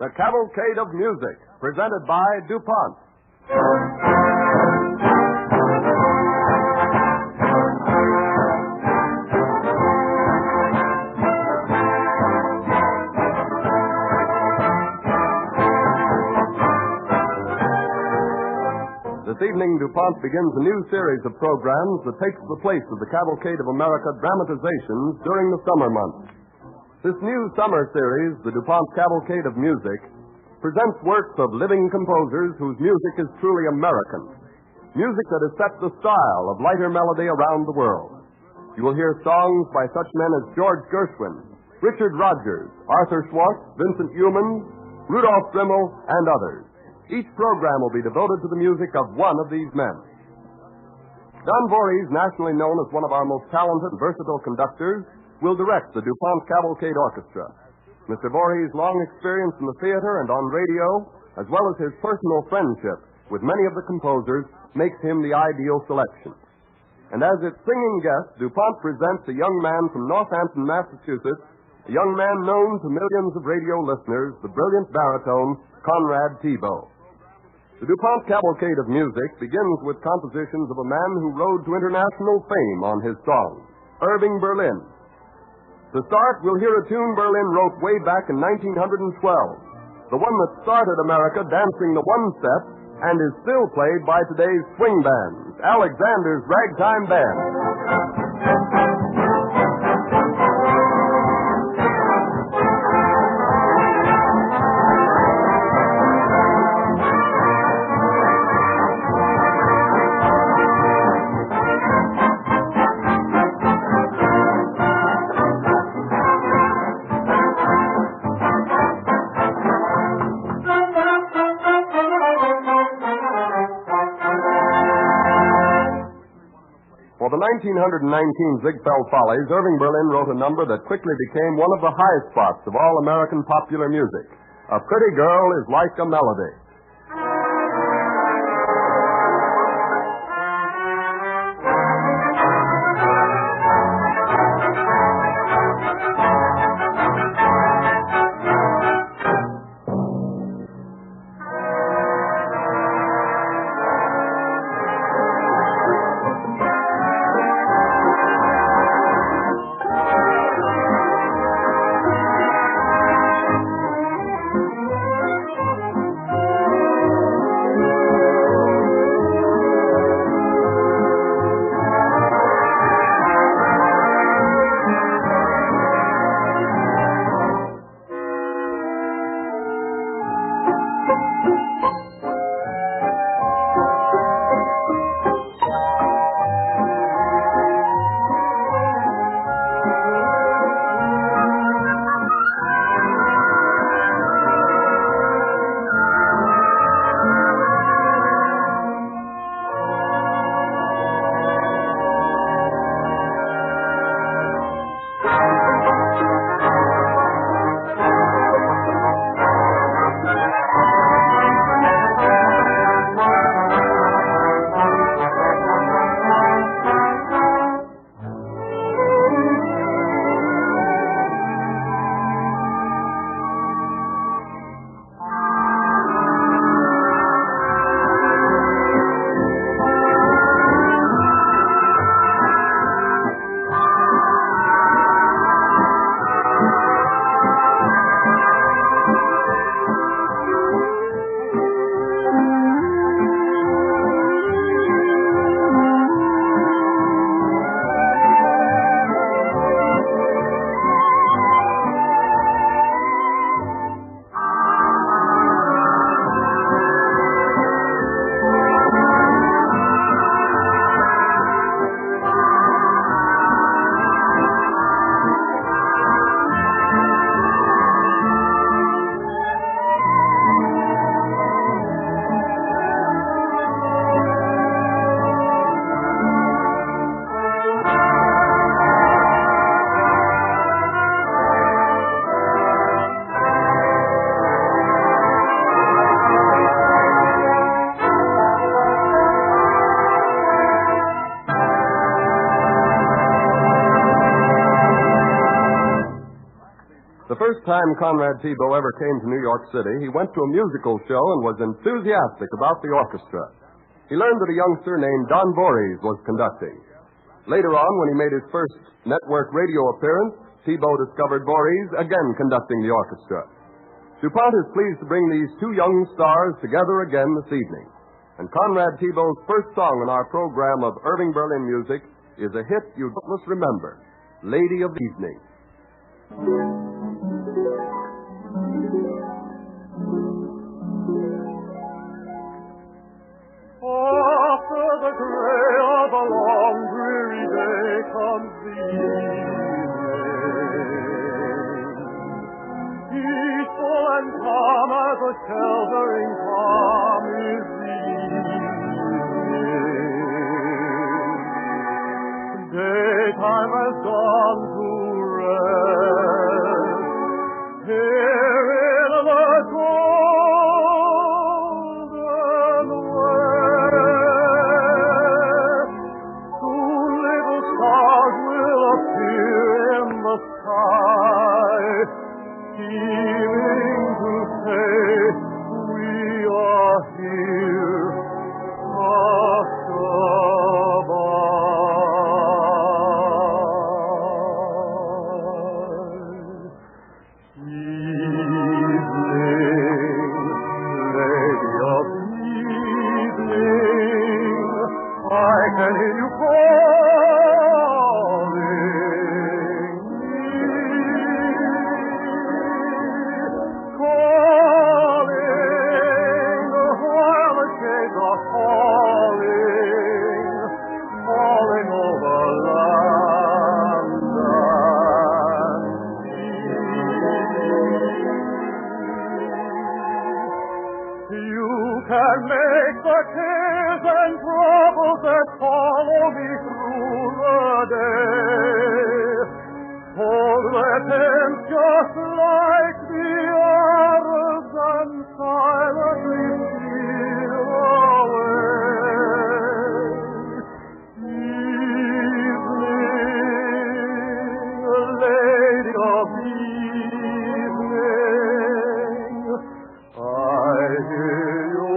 The Cavalcade of Music, presented by DuPont. This evening, DuPont begins a new series of programs that takes the place of the Cavalcade of America dramatizations during the summer months. This new summer series, the DuPont Cavalcade of Music, presents works of living composers whose music is truly American. Music that has set the style of lighter melody around the world. You will hear songs by such men as George Gershwin, Richard Rodgers, Arthur Schwartz, Vincent Youmans, Rudolph Rimmel, and others. Each program will be devoted to the music of one of these men. Don Voorhees, nationally known as one of our most talented and versatile conductors, will direct the DuPont Cavalcade Orchestra. Mr. Voorhees' long experience in the theater and on radio, as well as his personal friendship with many of the composers, makes him the ideal selection. And as its singing guest, DuPont presents a young man from Northampton, Massachusetts, a young man known to millions of radio listeners, the brilliant baritone Conrad Thibault. The DuPont Cavalcade of Music begins with compositions of a man who rode to international fame on his songs, Irving Berlin. To start, we'll hear a tune Berlin wrote way back in 1912, the one that started America dancing the one-step and is still played by today's swing bands, Alexander's Ragtime Band. For the 1919 Ziegfeld Follies, Irving Berlin wrote a number that quickly became one of the high spots of all American popular music. A Pretty Girl is Like a Melody. first time Conrad Thibault ever came to New York City, he went to a musical show and was enthusiastic about the orchestra. He learned that a youngster named Don Voorhees was conducting. Later on, when he made his first network radio appearance, Thibault discovered Voorhees again conducting the orchestra. DuPont is pleased to bring these two young stars together again this evening. And Conrad Thibault's first song in our program of Irving Berlin music is a hit you doubtless remember, Lady of the Evening. After the gray of a long dreary day comes the evening. Peaceful and calm as a sheltering calm is the evening. Daytime has gone to rest. Here in the golden west, soon little stars will appear in the sky, seeming to say, we are here, just above. I can hear you calling while the shades are falling over land and sea. You can make the cares and troubles that follow me through the day, forget them just like the others and silently steal away. Evening, lady of evening, I hear you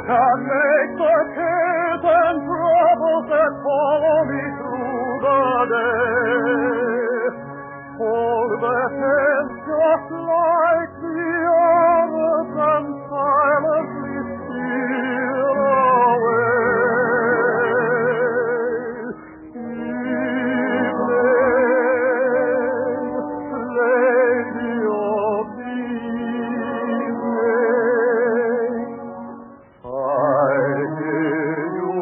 can make the cares and troubles that follow me through the day, forget them just like the others and silently steal away. Evening, lady of evening, I hear you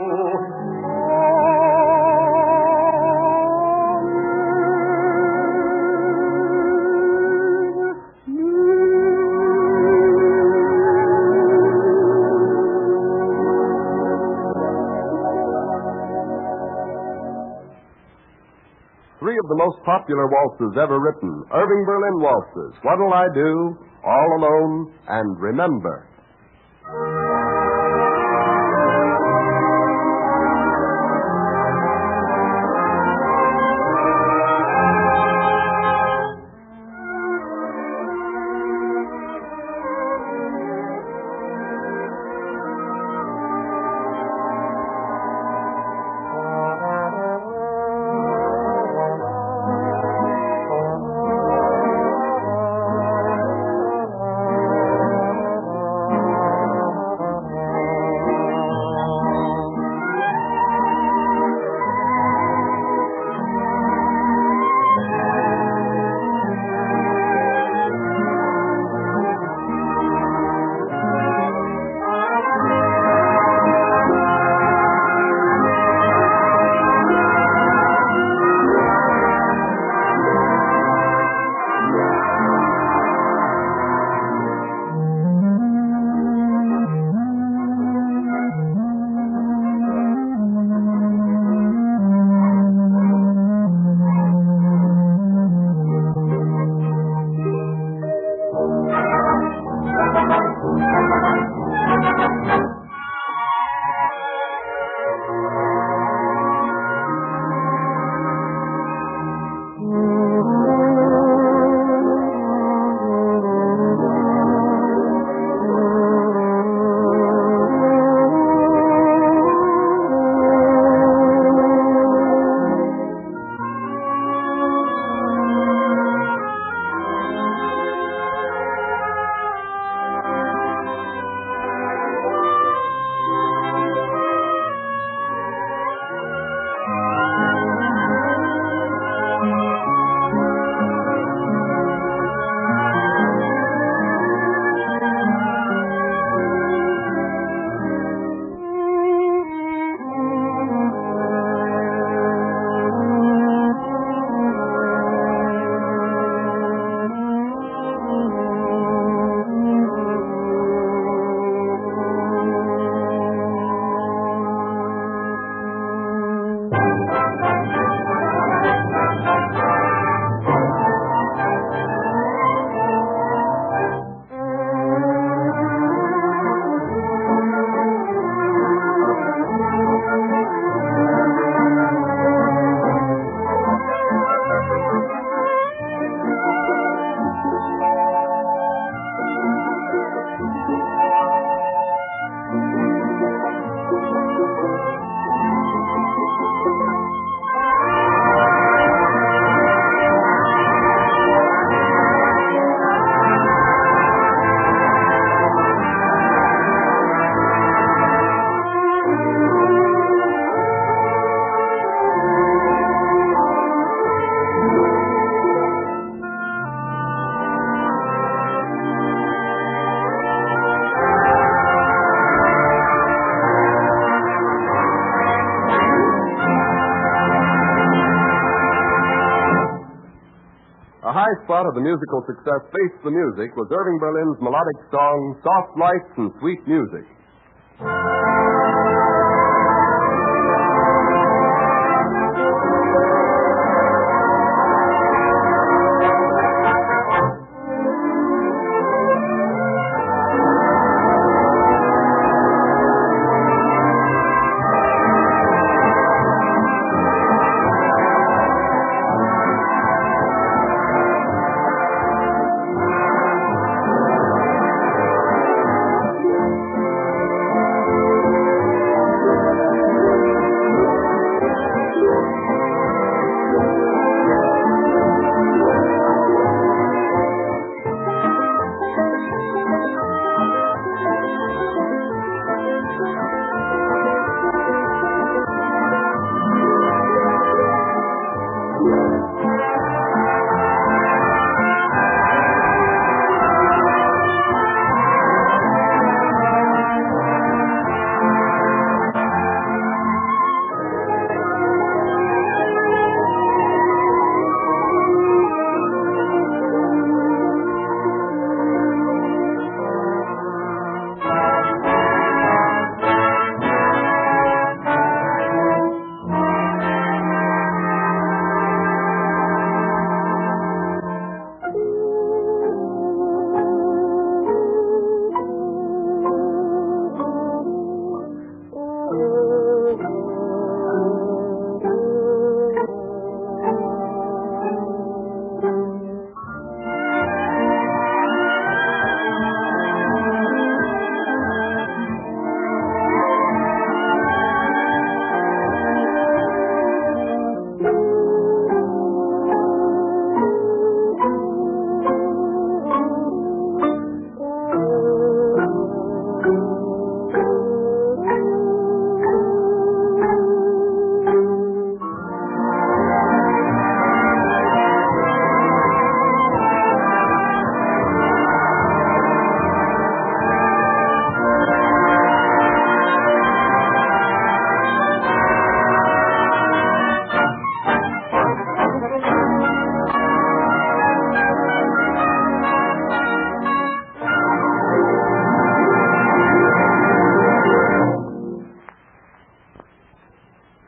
Three of the most popular waltzes ever written, Irving Berlin waltzes, What'll I Do, All Alone, and Remember. high spot of the musical success Face the Music was Irving Berlin's melodic song, Soft Lights and Sweet Music.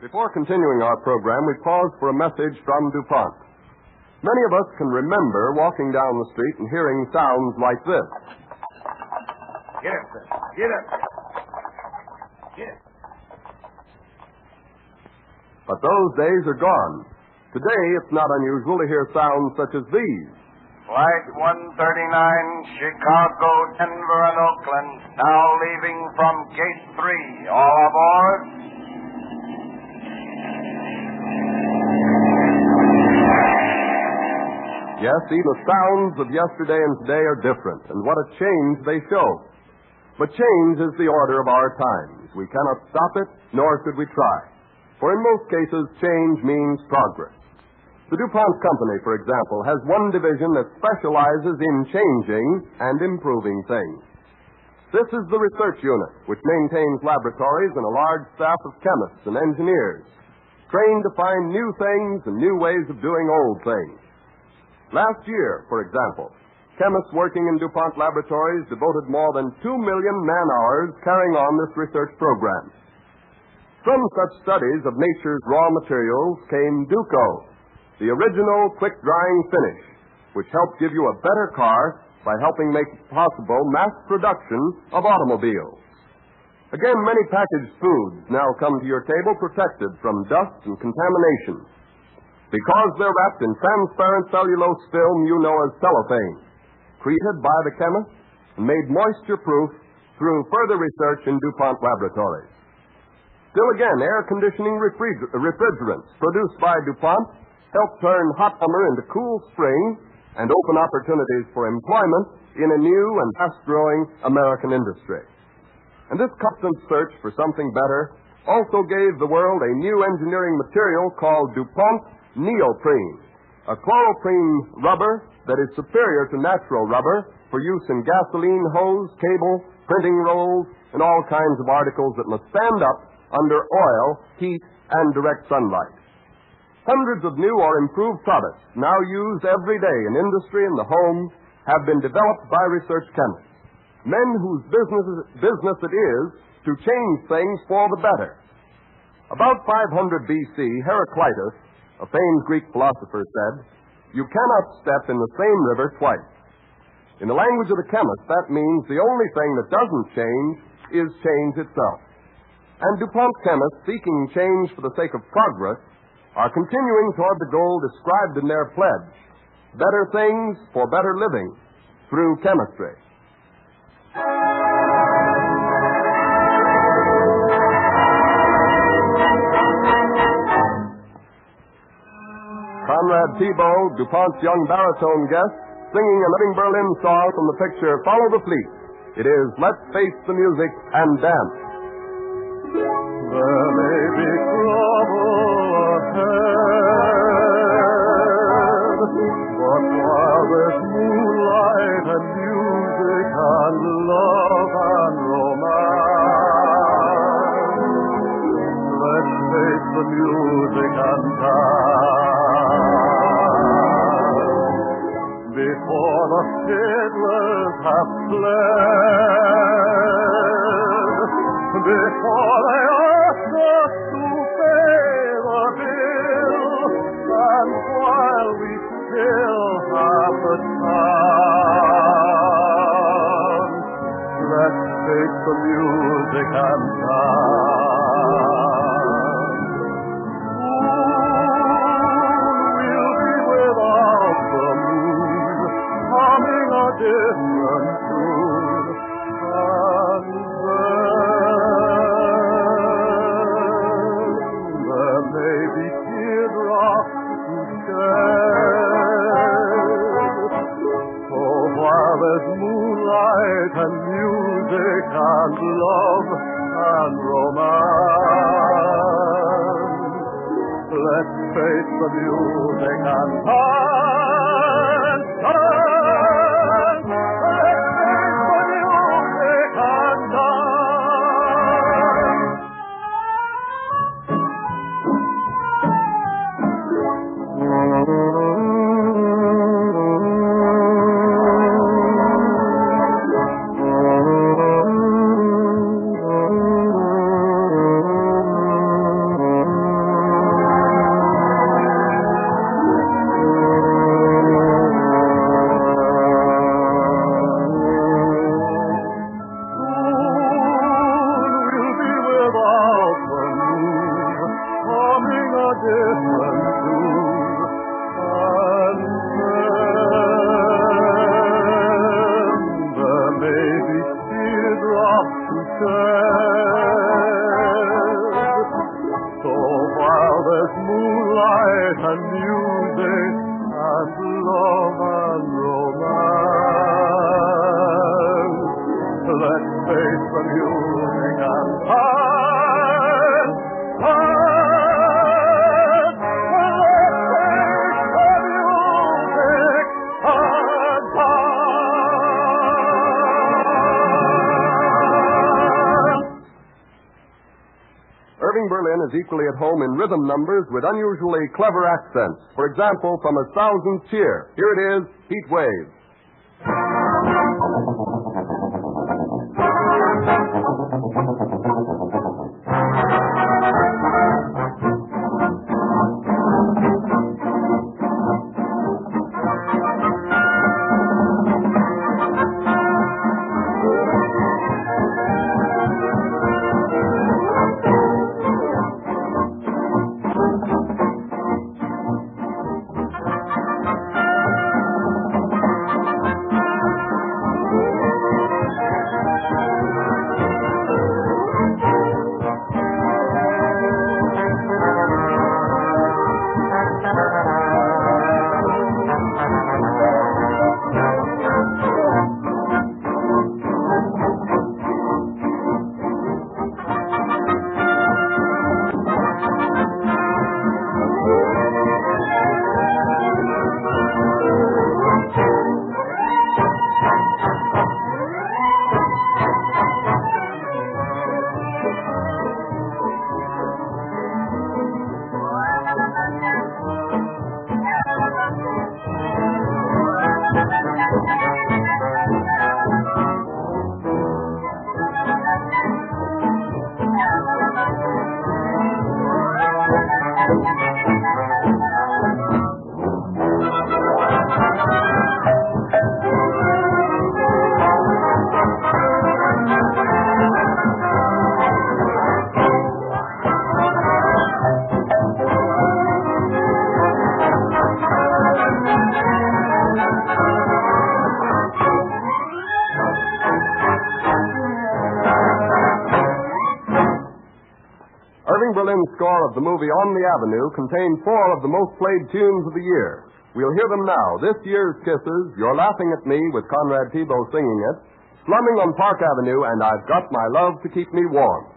Before continuing our program, we pause for a message from DuPont. Many of us can remember walking down the street and hearing sounds like this. Get up, sir. Get up. Get up. But those days are gone. Today, it's not unusual to hear sounds such as these. Flight 139, Chicago, Denver, and Oakland, now leaving from Gate 3. All aboard. Yes, see, the sounds of yesterday and today are different, and what a change they show. But change is the order of our times. We cannot stop it, nor should we try. For in most cases, change means progress. The DuPont Company, for example, has one division that specializes in changing and improving things. This is the research unit, which maintains laboratories and a large staff of chemists and engineers, trained to find new things and new ways of doing old things. Last year, for example, chemists working in DuPont laboratories devoted more than 2 million man-hours carrying on this research program. From such studies of nature's raw materials came Duco, the original quick-drying finish, which helps give you a better car by helping make possible mass production of automobiles. Again, many packaged foods now come to your table protected from dust and contamination. Because they're wrapped in transparent cellulose film you know as cellophane, treated by the chemist and made moisture-proof through further research in DuPont laboratories. Still again, air conditioning refrigerants produced by DuPont help turn hot summer into cool spring and open opportunities for employment in a new and fast-growing American industry. And this constant search for something better also gave the world a new engineering material called DuPont neoprene, a chloroprene rubber that is superior to natural rubber for use in gasoline hose, cable, printing rolls, and all kinds of articles that must stand up under oil, heat, and direct sunlight. Hundreds of new or improved products, now used every day in industry and the home, have been developed by research chemists. Men whose business it is to change things for the better. About 500 B.C., Heraclitus, a famed Greek philosopher, said, "You cannot step in the same river twice." In the language of the chemist, that means the only thing that doesn't change is change itself. And DuPont chemists, seeking change for the sake of progress, are continuing toward the goal described in their pledge: better things for better living through chemistry. Conrad Thibault, DuPont's young baritone guest, singing a Irving Berlin song from the picture Follow the Fleet. It is Let's Face the Music and Dance. There may be trouble ahead, but while there's moonlight and music and love and romance, let's face the music and dance. Before the fiddlers have fled, before they ask us to pay the bill, and while we still have the chance, let's take the music and dance. Soon we'll be without the moon, humming a different tune, and there may be teardrops to shed. So while there's moonlight and music and love and romance, let's face the music and dance. Let's face the music and dance. Irving Berlin is equally at home in rhythm numbers with unusually clever accents. For example, from A Thousand Cheer, here it is, Heat Wave. Berlin score of the movie On the Avenue contained 4 of the most played tunes of the year. We'll hear them now. This year's Kisses, You're Laughing at Me with Conrad Thibault singing it, Slumming on Park Avenue, and I've Got My Love to Keep Me Warm.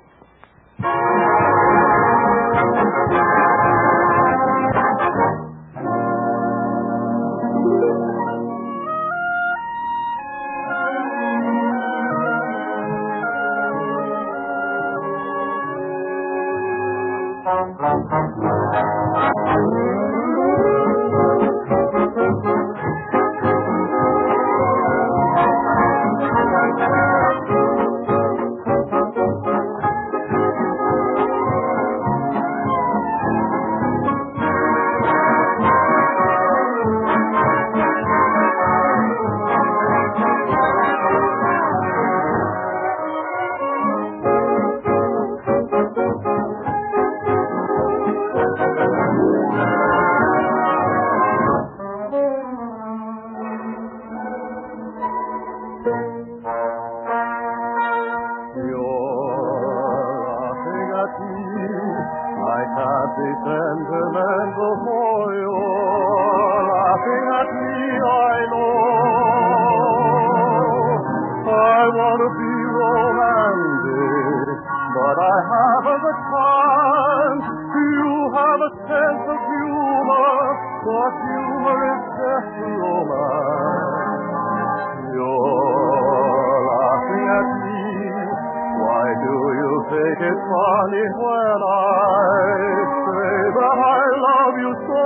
Sentimental for you're laughing at me, I know. I want to be romantic, but I haven't the time. You have a sense of humor, but humor is just romance. You're laughing at me. Why do you think it's funny when I say that I love you so?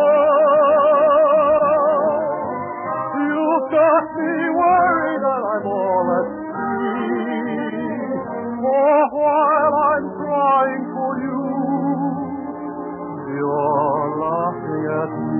You've got me worried that I'm all at sea. For while I'm crying for you, you're laughing at me.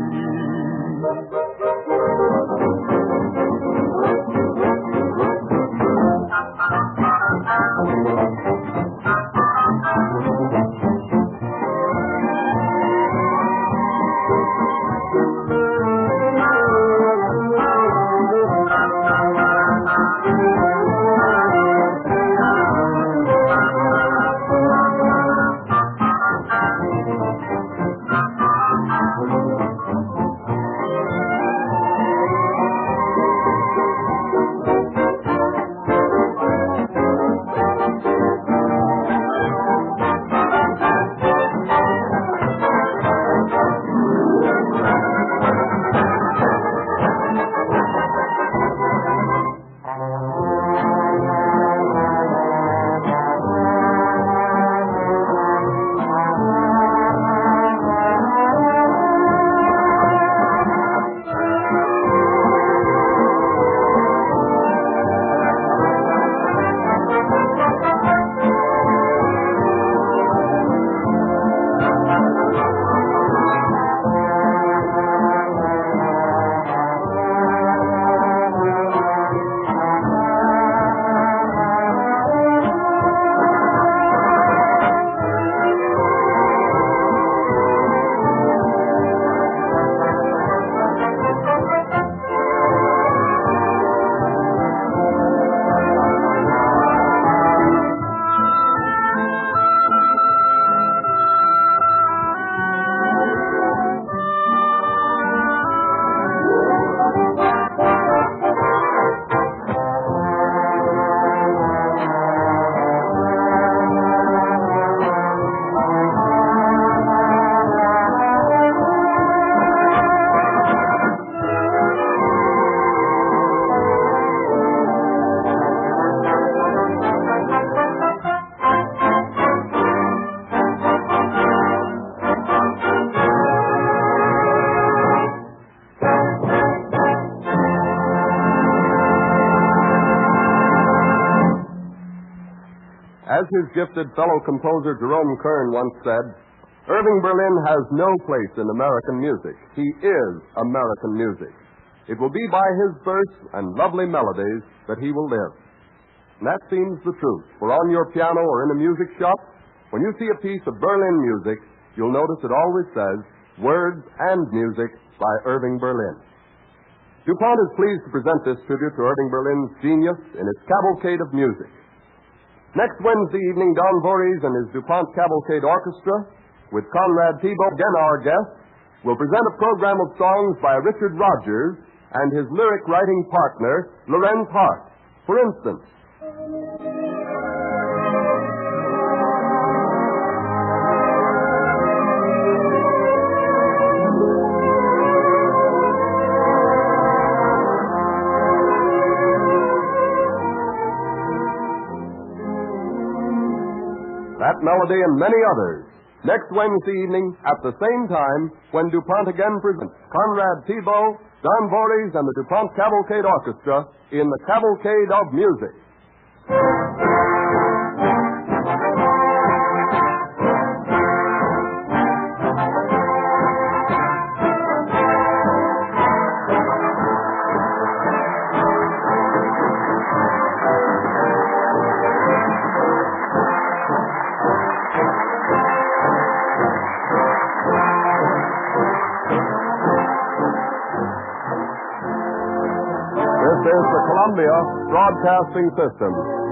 As his gifted fellow composer Jerome Kern once said, Irving Berlin has no place in American music. He is American music. It will be by his verse and lovely melodies that he will live. And that seems the truth, for on your piano or in a music shop, when you see a piece of Berlin music, you'll notice it always says, Words and Music by Irving Berlin. DuPont is pleased to present this tribute to Irving Berlin's genius in its Cavalcade of Music. Next Wednesday evening, Don Voorhees and his DuPont Cavalcade Orchestra with Conrad Thibault again our guest, will present a program of songs by Richard Rogers and his lyric writing partner, Lorenz Hart. For instance, that melody and many others, next Wednesday evening at the same time when DuPont again presents Conrad Thibault, Don Voorhees, and the DuPont Cavalcade Orchestra in the Cavalcade of Music. This is the Columbia Broadcasting System.